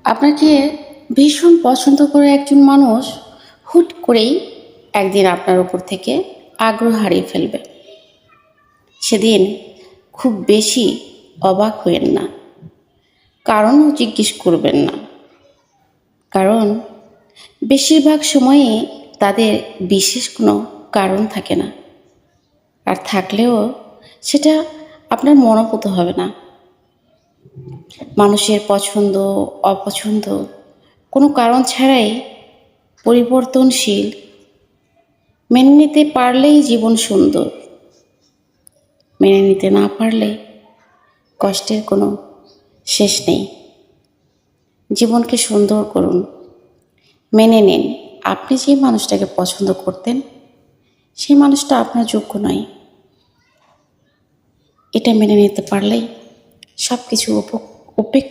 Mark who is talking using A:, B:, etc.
A: আপনাকে ভীষণ পছন্দ করে একজন মানুষ হুট করেই একদিন আপনার উপর থেকে আগ্রহ হারিয়ে ফেলবে। সেদিন খুব বেশি অবাক হইয়েন না, কারণও জিজ্ঞেস করবেন না। কারণ বেশিরভাগ সময়ে তাদের বিশেষ কোনো কারণ থাকে না, আর থাকলেও সেটা আপনার মনোভূত হবে না। মানুষের পছন্দ অপছন্দ কোনো কারণ ছাড়াই পরিবর্তনশীল। মেনে নিতে পারলেই জীবন সুন্দর, মেনে নিতে না পারলে কষ্টের কোনো শেষ নেই। জীবনকে সুন্দর করুন, মেনে নিন আপনি যে মানুষটাকে পছন্দ করতেন সেই মানুষটা আপনার যোগ্য নয়। এটা মেনে নিতে পারলেই সব কিছু উপেক্ষা